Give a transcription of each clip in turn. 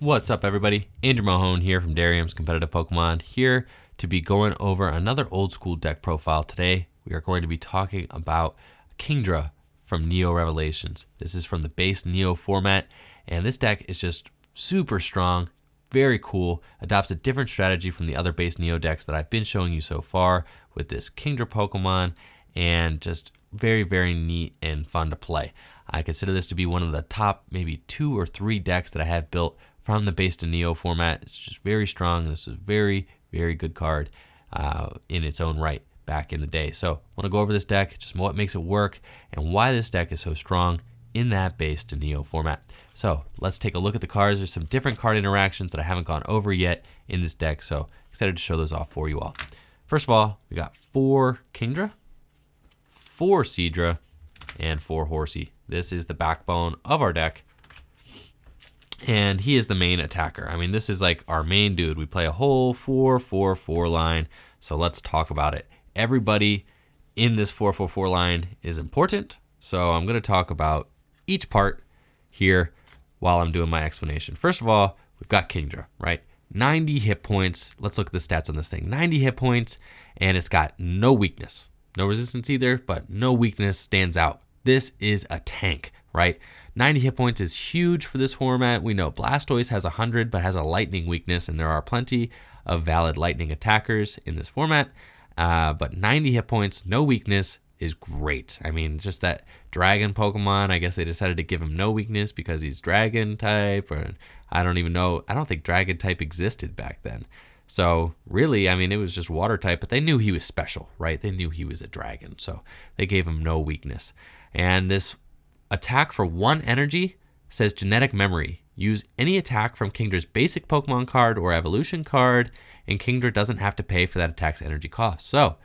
What's up, everybody? Andrew Mahone here from Darium's Competitive Pokemon, here to be going over another old school deck profile. Today, we are going to be talking about Kingdra from Neo Revelations. This is from the base Neo format, and this deck is just super strong, very cool, adopts a different strategy from the other base Neo decks that I've been showing you so far with this Kingdra Pokemon, and just very, very neat and fun to play. I consider this to be one of the top maybe 2 or 3 decks that I have built from the base to Neo format. It's just very strong. This is a very, very good card in its own right back in the day. So I want to go over this deck, just what makes it work, and why this deck is so strong in that base to Neo format. So let's take a look at the cards. There's some different card interactions that I haven't gone over yet in this deck, so excited to show those off for you all. First of all, we got 4 Kingdra, 4 Seadra, and 4 Horsey. This is the backbone of our deck, and he is the main attacker. I mean, this is like our main dude. We play a whole 4-4-4 line, so let's talk about it. Everybody in this 4-4-4 line is important, so I'm going to talk about each part here while I'm doing my explanation. First of all, we've got Kingdra, right? 90 hit points. Let's look at the stats on this thing. 90 hit points, and it's got no weakness. No resistance either, but no weakness stands out. This is a tank, right? 90 hit points is huge for this format. We know Blastoise has 100, but has a lightning weakness, and there are plenty of valid lightning attackers in this format. But 90 hit points, no weakness is great. I mean, just that dragon Pokemon, I guess they decided to give him no weakness because he's dragon type, or I don't even know. I don't think dragon type existed back then. So really, I mean, it was just water type, but they knew he was special, right? They knew he was a dragon, so they gave him no weakness. And this attack for 1 energy says genetic memory. Use any attack from Kingdra's basic Pokemon card or evolution card, and Kingdra doesn't have to pay for that attack's energy cost. So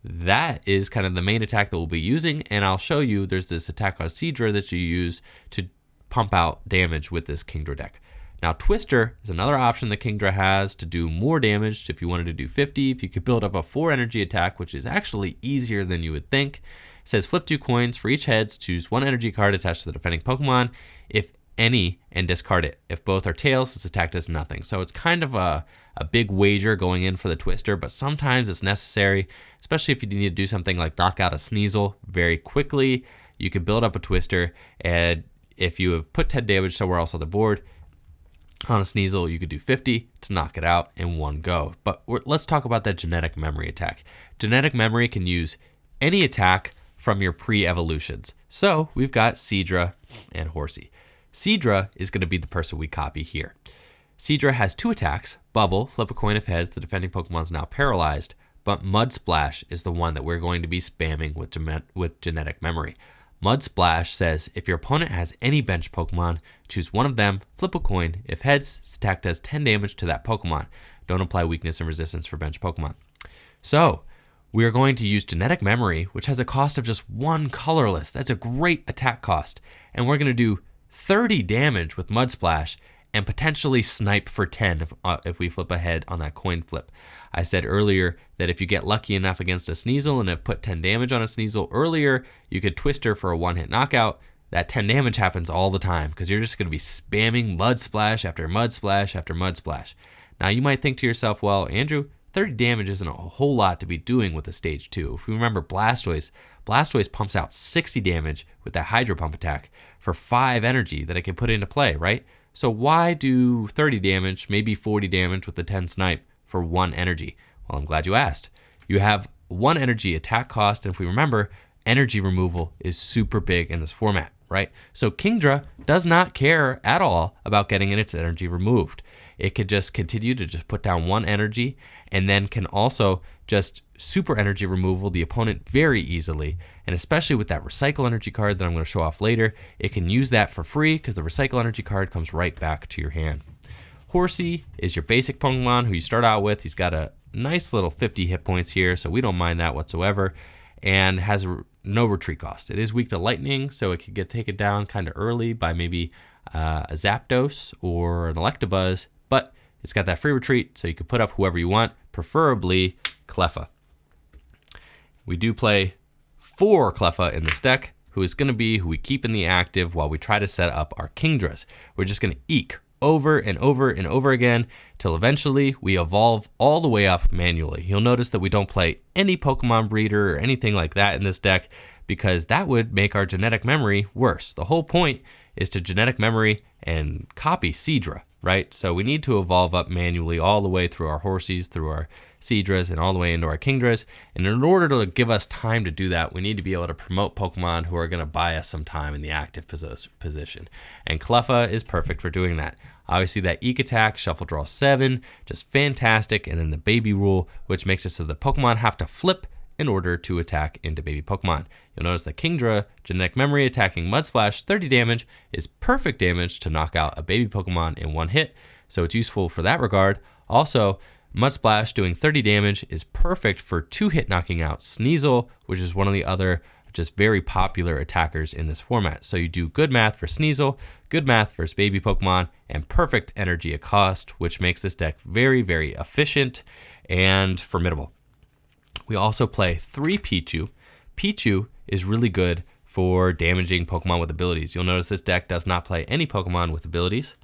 that is kind of the main attack that we'll be using, and I'll show you there's this attack on Seadra that you use to pump out damage with this Kingdra deck. Now, Twister is another option that Kingdra has to do more damage. If you wanted to do 50, if you could build up a 4 energy attack, which is actually easier than you would think. It says flip 2 coins. For each heads, choose 1 energy card attached to the defending Pokemon, if any, and discard it. If both are tails, this attack does nothing. So it's kind of a big wager going in for the Twister, but sometimes it's necessary, especially if you need to do something like knock out a Sneasel very quickly. You can build up a Twister, and if you have put 10 damage somewhere else on the board, on a Sneasel, you could do 50 to knock it out in one go. But let's talk about that genetic memory attack. Genetic memory can use any attack from your pre-evolutions. So we've got Seadra and Horsey. Seadra is going to be the person we copy here. Seadra has 2 attacks. Bubble, flip a coin if heads, the defending Pokemon's now paralyzed. But Mud Splash is the one that we're going to be spamming with genetic memory. Mud Splash says if your opponent has any bench Pokemon, choose one of them, flip a coin. If heads, this attack does 10 damage to that Pokemon. Don't apply weakness and resistance for bench Pokemon. So we are going to use genetic memory, which has a cost of just 1 colorless. That's a great attack cost. And we're going to do 30 damage with Mud Splash and potentially snipe for 10 if we flip ahead on that coin flip. I said earlier that if you get lucky enough against a Sneasel and have put 10 damage on a Sneasel earlier, you could Twister for a 1-hit knockout. That 10 damage happens all the time because you're just going to be spamming Mud Splash after Mud Splash after Mud Splash. Now you might think to yourself, well, Andrew, 30 damage isn't a whole lot to be doing with a stage 2. If we remember Blastoise pumps out 60 damage with that Hydro Pump attack for 5 energy that it can put into play, right? So why do 30 damage, maybe 40 damage with the 10 snipe for 1 energy? Well, I'm glad you asked. You have 1 energy attack cost, and if we remember, energy removal is super big in this format, right? So Kingdra does not care at all about getting its energy removed. It could just continue to just put down 1 energy, and then can also just super energy removal the opponent very easily. And especially with that recycle energy card that I'm going to show off later, it can use that for free because the recycle energy card comes right back to your hand. Horsey is your basic Pokemon who you start out with. He's got a nice little 50 hit points here, so we don't mind that whatsoever, and has no retreat cost. It is weak to lightning, so it could get taken down kind of early by maybe a Zapdos or an Electabuzz, but it's got that free retreat, so you can put up whoever you want, preferably Cleffa. We do play 4 Cleffa in this deck, who is going to be who we keep in the active while we try to set up our Kingdras. We're just going to eke over and over and over again till eventually we evolve all the way up manually. You'll notice that we don't play any Pokemon breeder or anything like that in this deck because that would make our genetic memory worse. The whole point is to genetic memory and copy Kingdra, right? So we need to evolve up manually all the way through our Horsies, through our Kingdras, and all the way into our Kingdras. And in order to give us time to do that, we need to be able to promote Pokemon who are going to buy us some time in the active position. And Cleffa is perfect for doing that. Obviously, that Eek attack, Shuffle Draw 7, just fantastic. And then the Baby rule, which makes it so the Pokemon have to flip in order to attack into baby Pokemon. You'll notice that Kingdra, Genetic Memory attacking Mud Splash 30 damage is perfect damage to knock out a baby Pokemon in one hit, so it's useful for that regard. Also, Mud Splash doing 30 damage is perfect for 2-hit knocking out Sneasel, which is one of the other just very popular attackers in this format. So you do good math for Sneasel, good math for baby Pokemon, and perfect energy at cost, which makes this deck very, very efficient and formidable. We also play 3 Pichu. Pichu is really good for damaging Pokemon with abilities. You'll notice this deck does not play any Pokemon with abilities.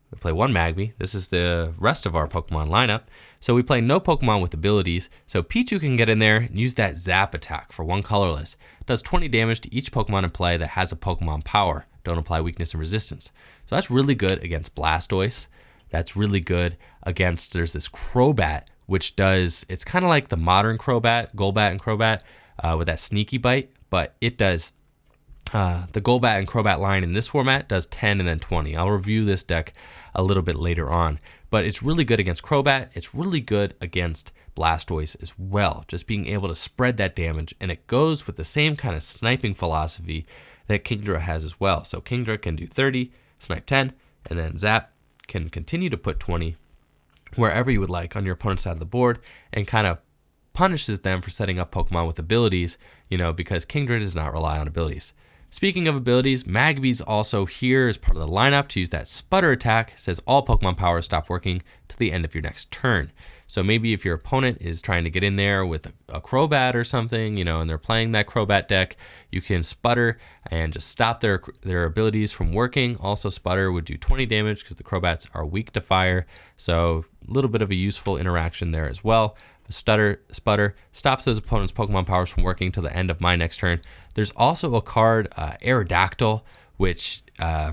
We play 1 Magby. This is the rest of our Pokemon lineup. So we play no Pokemon with abilities. So Pichu can get in there and use that Zap attack for 1 colorless. It does 20 damage to each Pokemon in play that has a Pokemon power. Don't apply weakness and resistance. So that's really good against Blastoise. That's really good against, there's this Crobat, which does, it's kind of like the modern Crobat, Golbat and Crobat with that sneaky bite, but it does, the Golbat and Crobat line in this format does 10 and then 20. I'll review this deck a little bit later on, but it's really good against Crobat. It's really good against Blastoise as well, just being able to spread that damage, and it goes with the same kind of sniping philosophy that Kingdra has as well. So Kingdra can do 30, snipe 10, and then Zap can continue to put 20 wherever you would like on your opponent's side of the board, and kind of punishes them for setting up Pokemon with abilities, because Kingdra does not rely on abilities. Speaking of abilities, Magby's also here as part of the lineup to use that Sputter attack. It says all Pokemon powers stop working to the end of your next turn. So maybe if your opponent is trying to get in there with a Crobat or something, and they're playing that Crobat deck, you can Sputter and just stop their abilities from working. Also, Sputter would do 20 damage because the Crobats are weak to fire. So a little bit of a useful interaction there as well. Sputter stops those opponent's Pokemon powers from working till the end of my next turn. There's also a card, Aerodactyl, which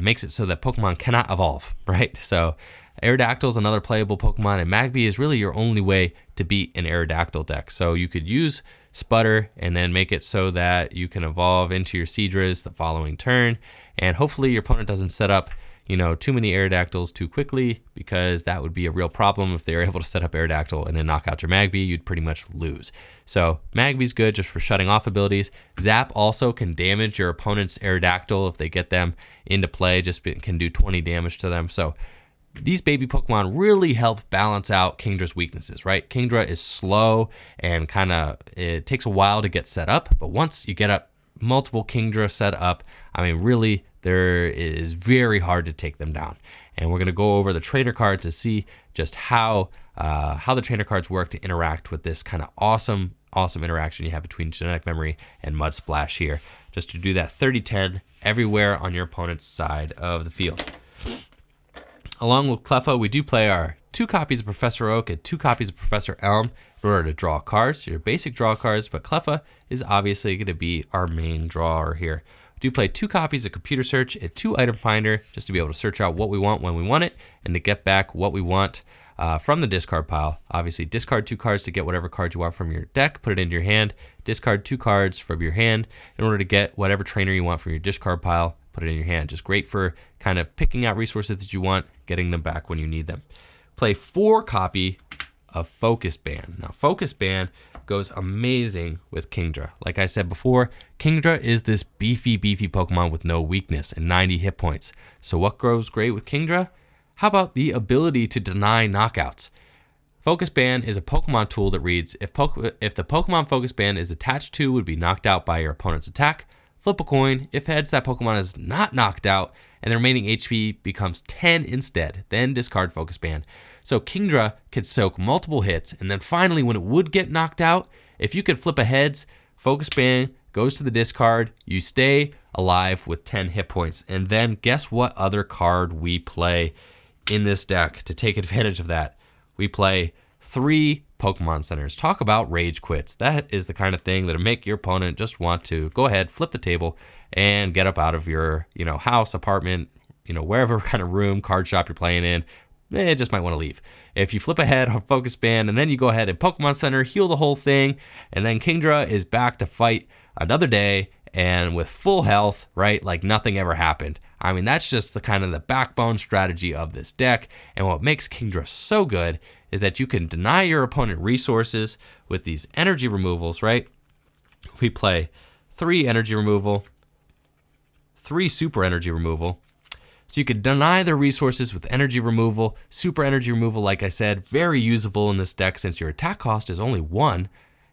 makes it so that Pokemon cannot evolve, right? So Aerodactyl is another playable Pokemon, and Magby is really your only way to beat an Aerodactyl deck. So you could use Sputter and then make it so that you can evolve into your Seadras the following turn, and hopefully your opponent doesn't set up too many Aerodactyls too quickly, because that would be a real problem. If they're able to set up Aerodactyl and then knock out your Magby, you'd pretty much lose. So Magby's good just for shutting off abilities. Zap also can damage your opponent's Aerodactyl if they get them into play, can do 20 damage to them. So these baby Pokemon really help balance out Kingdra's weaknesses, right? Kingdra is slow and it takes a while to get set up, but once you get up multiple Kingdra set up, really, there is very hard to take them down. And we're going to go over the trainer cards to see just how the trainer cards work to interact with this kind of awesome interaction you have between Genetic Memory and Mud Splash here, just to do that 30-10 everywhere on your opponent's side of the field. Along with Cleffa, we do play our 2 copies of Professor Oak and 2 copies of Professor Elm in order to draw cards, your basic draw cards, but Cleffa is obviously going to be our main drawer here. We do play 2 copies of Computer Search and 2 Item Finder, just to be able to search out what we want when we want it, and to get back what we want from the discard pile. Obviously, discard 2 cards to get whatever card you want from your deck, put it into your hand, discard 2 cards from your hand in order to get whatever trainer you want from your discard pile, put it in your hand. Just great for kind of picking out resources that you want, getting them back when you need them. Play 4 copy of Focus Band. Now, Focus Band goes amazing with Kingdra. Like I said before, Kingdra is this beefy Pokemon with no weakness and 90 hit points. So what goes great with Kingdra? How about the ability to deny knockouts? Focus Band is a Pokemon tool that reads, if the Pokemon Focus Band is attached to would be knocked out by your opponent's attack, flip a coin. If heads, that Pokemon is not knocked out and the remaining HP becomes 10 instead, then discard Focus Band. So Kingdra could soak multiple hits, and then finally when it would get knocked out, if you could flip a heads, Focus Band goes to the discard, you stay alive with 10 hit points, and then guess what other card we play in this deck to take advantage of that, we play 3 Pokemon Centers. Talk about rage quits. That is the kind of thing that'll make your opponent just want to go ahead, flip the table, and get up out of your, house, apartment, wherever kind of room, card shop you're playing in. They just might want to leave. If you flip ahead on Focus Band and then you go ahead and Pokemon Center, heal the whole thing, and then Kingdra is back to fight another day and with full health, right? Like nothing ever happened. I mean, that's just the kind of the backbone strategy of this deck. And what makes Kingdra so good is that you can deny your opponent resources with these energy removals, right? We play 3 energy removal, 3 super energy removal. So you could deny their resources with energy removal. Super energy removal, like I said, very usable in this deck since your attack cost is only 1.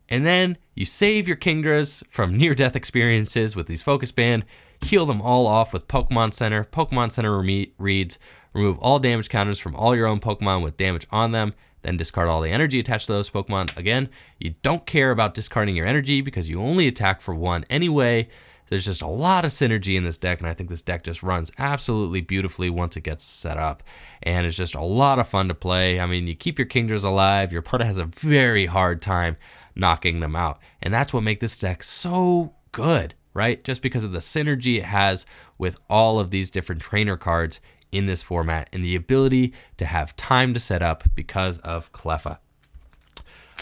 And then you save your Kingdras from near-death experiences with these Focus Band, heal them all off with Pokemon Center. Pokemon Center reads, remove all damage counters from all your own Pokemon with damage on them, then discard all the energy attached to those Pokemon. Again, you don't care about discarding your energy because you only attack for 1 anyway. There's just a lot of synergy in this deck, and I think this deck just runs absolutely beautifully once it gets set up. And it's just a lot of fun to play. I mean, you keep your Kingdras alive. Your opponent has a very hard time knocking them out. And that's what makes this deck so good, right? Just because of the synergy it has with all of these different trainer cards in this format and the ability to have time to set up because of Cleffa.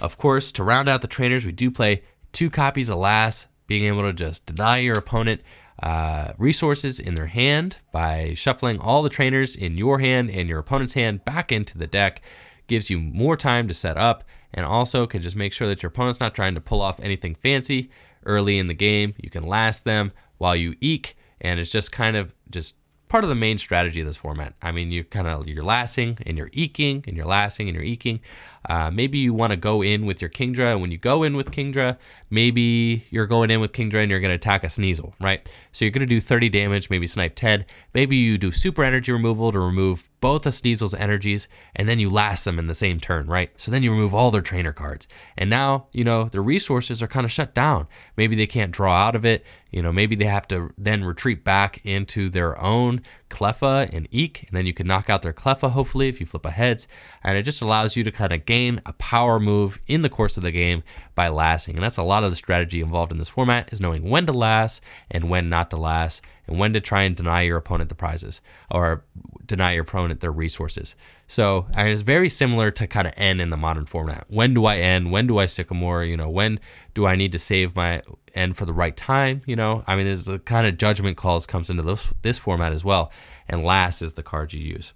Of course, to round out the trainers, we do play 2 copies of Lass, being able to just deny your opponent resources in their hand by shuffling all the trainers in your hand and your opponent's hand back into the deck. Gives you more time to set up, and also can just make sure that your opponent's not trying to pull off anything fancy early in the game. You can last them while you eke, and it's just kind of just part of the main strategy of this format. I mean, you're lasting and you're eking, and you're lasting and you're eking. Maybe you want to go in with your Kingdra, and when you go in with Kingdra, maybe you're going in with Kingdra and you're going to attack a Sneasel, right? So you're going to do 30 damage, maybe snipe 10. Maybe you do super energy removal to remove both of Sneasel's energies, and then you last them in the same turn, right? So then you remove all their trainer cards. And now, their resources are kind of shut down. Maybe they can't draw out of it. Maybe they have to then retreat back into their own Cleffa and Eek, and then you can knock out their Cleffa, hopefully, if you flip a heads. And it just allows you to kind of gain a power move in the course of the game by lasting. And that's a lot of the strategy involved in this format, is knowing when to last and when not to last, and when to try and deny your opponent the prizes or deny your opponent their resources. So it's very similar to kind of N in the modern format. When do I end? When do I Sycamore? When do I need to save my end for the right time? I mean, there's a kind of judgment calls comes into this format as well. And last is the card you use.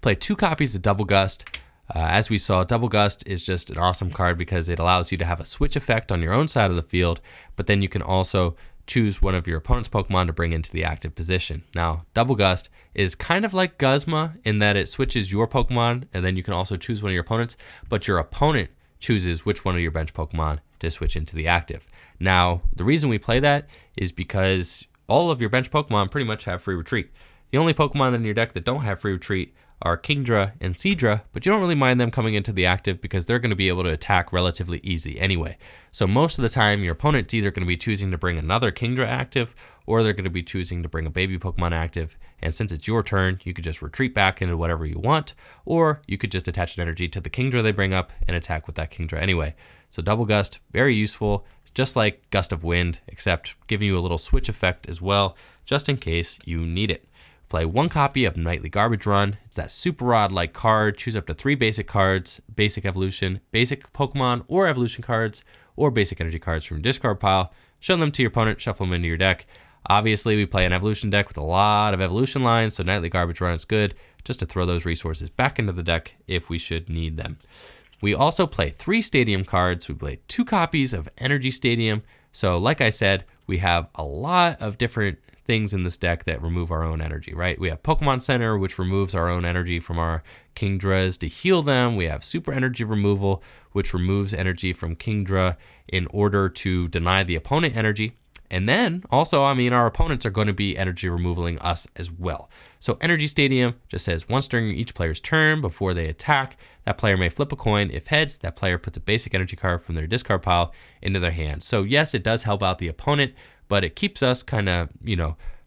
Play 2 copies of Double Gust. As we saw, Double Gust is just an awesome card because it allows you to have a switch effect on your own side of the field, but then you can also choose one of your opponent's Pokemon to bring into the active position. Now, Double Gust is kind of like Guzma in that it switches your Pokemon, and then you can also choose one of your opponents, but your opponent chooses which one of your bench Pokemon to switch into the active. Now, the reason we play that is because all of your bench Pokemon pretty much have free retreat. The only Pokemon in your deck that don't have free retreat are Kingdra and Seadra, but you don't really mind them coming into the active because they're going to be able to attack relatively easy anyway. So most of the time, your opponent's either going to be choosing to bring another Kingdra active, or they're going to be choosing to bring a baby Pokemon active. And since it's your turn, you could just retreat back into whatever you want, or you could just attach an energy to the Kingdra they bring up and attack with that Kingdra anyway. So Double Gust, very useful, just like Gust of Wind, except giving you a little switch effect as well, just in case you need it. Play 1 copy of Nightly Garbage Run. It's that Super Rod-like card. Choose up to 3 basic cards, basic evolution, basic Pokemon or evolution cards, or basic energy cards from your discard pile. Show them to your opponent, shuffle them into your deck. Obviously, we play an evolution deck with a lot of evolution lines, so Nightly Garbage Run is good just to throw those resources back into the deck if we should need them. We also play 3 Stadium cards. We play 2 copies of Energy Stadium. So like I said, we have a lot of different things in this deck that remove our own energy, right? We have Pokemon Center, which removes our own energy from our Kingdras to heal them. We have Super Energy Removal, which removes energy from Kingdra in order to deny the opponent energy. And then also, our opponents are going to be energy removaling us as well. So Energy Stadium just says once during each player's turn before they attack, that player may flip a coin. If heads, that player puts a basic energy card from their discard pile into their hand. So yes, it does help out the opponent, but it keeps us kind of,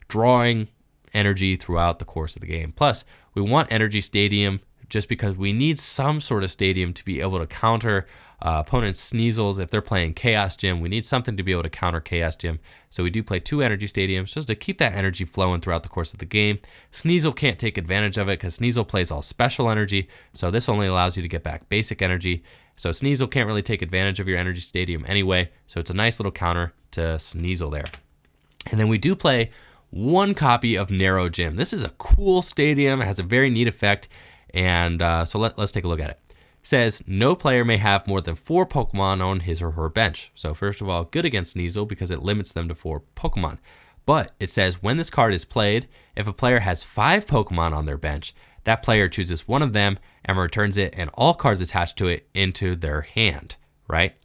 drawing energy throughout the course of the game. Plus, we want Energy Stadium just because we need some sort of stadium to be able to counter opponents' Sneasels. If they're playing Chaos Gym, we need something to be able to counter Chaos Gym. So we do play 2 Energy Stadiums just to keep that energy flowing throughout the course of the game. Sneasel can't take advantage of it because Sneasel plays all special energy, so this only allows you to get back basic energy. So Sneasel can't really take advantage of your Energy Stadium anyway, so it's a nice little counter to Sneasel there. And then we do play 1 copy of Narrow Gym. This is a cool stadium. It has a very neat effect. And so let's take a look at it. It says no player may have more than 4 Pokemon on his or her bench. So first of all, good against Sneasel because it limits them to 4 Pokemon. But it says when this card is played, if a player has 5 Pokemon on their bench, that player chooses one of them and returns it and all cards attached to it into their hand, right?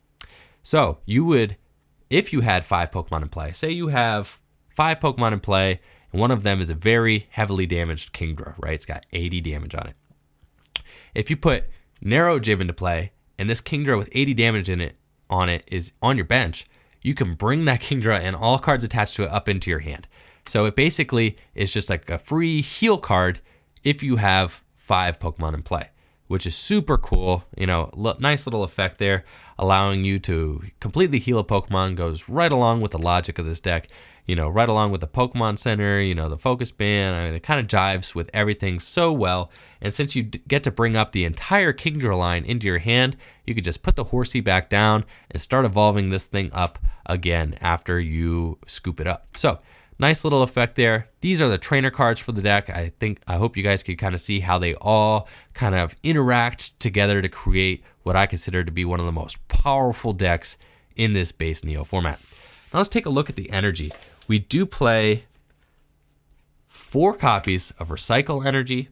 So you would, if you had 5 Pokemon in play, say you have 5 Pokemon in play, and one of them is a very heavily damaged Kingdra, right? It's got 80 damage on it. If you put Narrow Gym into play, and this Kingdra with 80 damage on it is on your bench, you can bring that Kingdra and all cards attached to it up into your hand. So it basically is just like a free heal card if you have 5 Pokemon in play, which is super cool. You know, nice little effect there, allowing you to completely heal a Pokemon. Goes right along with the logic of this deck. You know, right along with the Pokemon Center, you know, the Focus Band. I mean, it kind of jives with everything so well. And since you get to bring up the entire Kingdra line into your hand, you could just put the Horsey back down and start evolving this thing up again after you scoop it up. So, nice little effect there. These are the trainer cards for the deck. I hope you guys could kind of see how they all kind of interact together to create what I consider to be one of the most powerful decks in this base Neo format. Now let's take a look at the energy. We do play 4 copies of Recycle Energy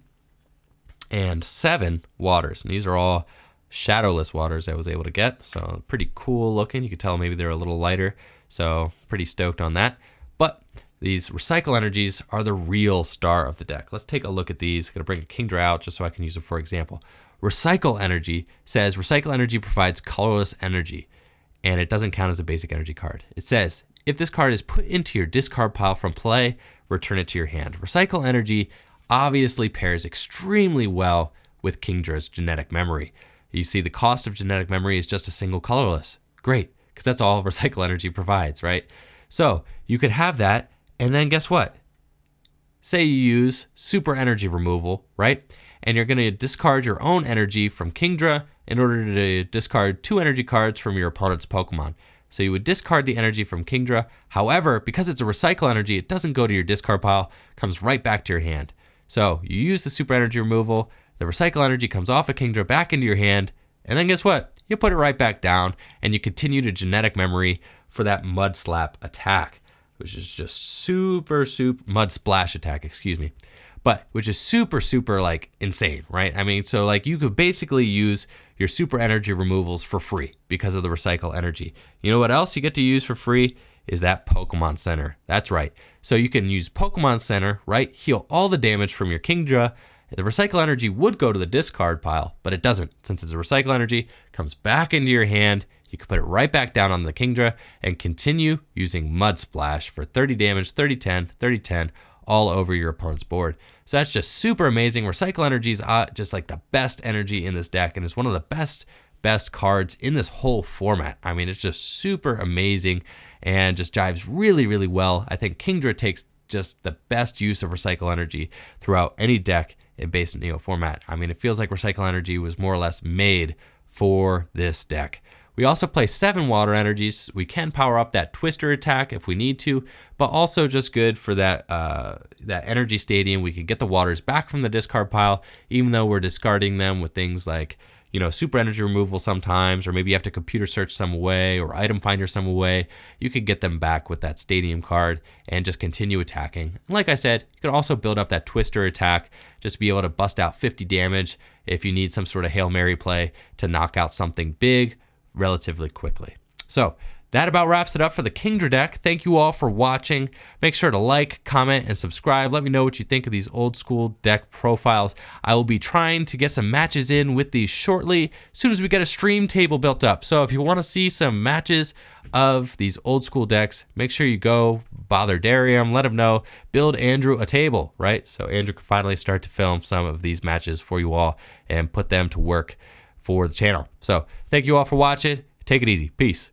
and 7 Waters. And these are all shadowless Waters I was able to get. So pretty cool looking. You can tell maybe they're a little lighter. So pretty stoked on that. But these Recycle Energies are the real star of the deck. Let's take a look at these. I'm going to bring a Kingdra out just so I can use them for example. Recycle Energy says Recycle Energy provides colorless energy, and it doesn't count as a basic energy card. It says, if this card is put into your discard pile from play, return it to your hand. Recycle Energy obviously pairs extremely well with Kingdra's Genetic Memory. You see the cost of Genetic Memory is just a single colorless. Great, because that's all Recycle Energy provides, right? So you could have that, and then guess what? Say you use Super Energy Removal, right? And you're going to discard your own energy from Kingdra in order to discard 2 energy cards from your opponent's Pokemon. So you would discard the energy from Kingdra. However, because it's a Recycle Energy, it doesn't go to your discard pile, comes right back to your hand. So you use the Super Energy Removal, the Recycle Energy comes off of Kingdra back into your hand, and then guess what? You put it right back down, and you continue to Genetic Memory for that Mud Slap attack, which is just super Mud Splash attack, excuse me. But which is super like insane, right? I mean, so like you could basically use your Super Energy removals for free because of the Recycle Energy. You know what else you get to use for free is that Pokemon Center. That's right. So you can use Pokemon Center, right? Heal all the damage from your Kingdra. The Recycle Energy would go to the discard pile, but it doesn't. Since it's a Recycle Energy, comes back into your hand. You can put it right back down on the Kingdra and continue using Mud Splash for 30 damage, 30-10, 30-10, all over your opponent's board. So that's just super amazing. Recycle Energy is just like the best energy in this deck, and it's one of the best cards in this whole format. I mean, it's just super amazing and just jives really well. I think Kingdra takes just the best use of Recycle Energy throughout any deck in base Neo format. I mean, it feels like Recycle Energy was more or less made for this deck. We also play 7 Water Energies. We can power up that Twister attack if we need to, but also just good for that that Energy Stadium. We can get the Waters back from the discard pile, even though we're discarding them with things like, you know, Super Energy Removal sometimes, or maybe you have to computer search some away or item finder some away. You could get them back with that Stadium card and just continue attacking. And like I said, you can also build up that Twister attack just to be able to bust out 50 damage if you need some sort of Hail Mary play to knock out something big relatively quickly. So that about wraps it up for the Kingdra deck. Thank you all for watching. Make sure to like, comment, and subscribe. Let me know what you think of these old school deck profiles. I will be trying to get some matches in with these shortly, as soon as we get a stream table built up. So if you want to see some matches of these old school decks, make sure you go bother Darium, let him know, build Andrew a table, right? So Andrew can finally start to film some of these matches for you all and put them to work for the channel. So thank you all for watching. Take it easy. Peace.